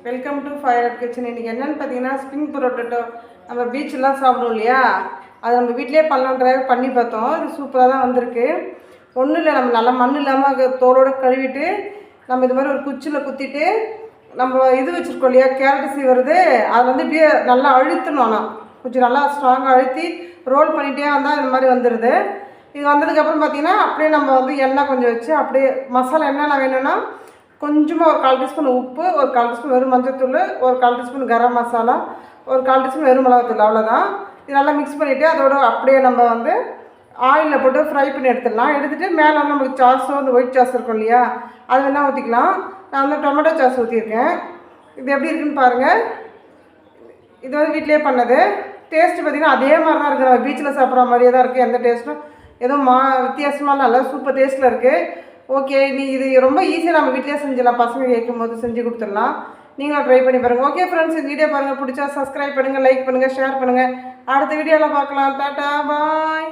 Welcome to fire kitchen. இன்றைக்கி என்னென்னு பார்த்தீங்கன்னா ஸ்ப்ரிங் பொட்டேட்டோ நம்ம பீச்செலாம் சாப்பிடுவோம் இல்லையா, அது நம்ம வீட்டிலே பண்ணலான்ற பண்ணி பார்த்தோம். இது சூப்பராக தான் வந்திருக்கு. ஒன்றும் இல்லை, நம்ம நல்லா மண் இல்லாமல் தோலோடு கழுவிட்டு நம்ம இது மாதிரி ஒரு குச்சியில் குத்திட்டு நம்ம இது வச்சுருக்கோம் இல்லையா, கேரட் சீவுறது, அதை வந்து இப்படியே நல்லா அழுத்தணும். ஆனால் கொஞ்சம் நல்லா ஸ்ட்ராங்காக அழுத்தி ரோல் பண்ணிகிட்டே வந்தால் இந்த மாதிரி வந்துடுது. இது வந்ததுக்கப்புறம் பார்த்திங்கன்னா அப்படியே நம்ம வந்து எண்ணெய் கொஞ்சம் வச்சு அப்படியே மசாலா என்னென்ன வேணும்னா கொஞ்சமாக ஒரு 1/4 டீஸ்பூன் உப்பு, ஒரு 1/4 டீஸ்பூன் வெறும் மஞ்சள்தூள், ஒரு 1/4 டீஸ்பூன் கரம் மசாலா, ஒரு 1/4 டீஸ்பூன் வெறும் மிளகாத்தூள், அவ்வளோதான். இது நல்லா மிக்ஸ் பண்ணிவிட்டு அதோட அப்படியே நம்ம வந்து ஆயிலில் போட்டு ஃப்ரை பண்ணி எடுத்துடலாம். எடுத்துகிட்டு மேலே வந்து நமக்கு சாஸோ அந்த ஒயிட் சாஸ் இருக்கும் இல்லையா, அது வேணால் ஊற்றிக்கலாம். நான் வந்து டொமேட்டோ சாஸ் ஊற்றிருக்கேன். இது எப்படி இருக்குன்னு பாருங்கள். இது வந்து வீட்டிலே பண்ணது. டேஸ்ட்டு பார்த்திங்கன்னா அதே மாதிரி தான் இருக்குது, நம்ம பீச்சில் சாப்பிட்ற மாதிரியே தான் இருக்குது. எந்த டேஸ்ட்டும் எதுவும் வித்தியாசமாக நல்லா சூப்பர் டேஸ்ட்டில் இருக்குது. ஓகே, இது ரொம்ப ஈஸியாக நம்ம வீட்டிலே செஞ்சிடலாம். பசங்க கேட்கும்போது செஞ்சு கொடுத்துடலாம். நீங்களும் ட்ரை பண்ணி பாருங்கள். ஓகே ஃப்ரெண்ட்ஸ், இந்த வீடியோ பாருங்கள், பிடிச்சா சப்ஸ்கிரைப் பண்ணுங்கள், லைக் பண்ணுங்கள், ஷேர் பண்ணுங்கள். அடுத்த வீடியோவில் பார்க்கலாம். டாட்டா, பாய்.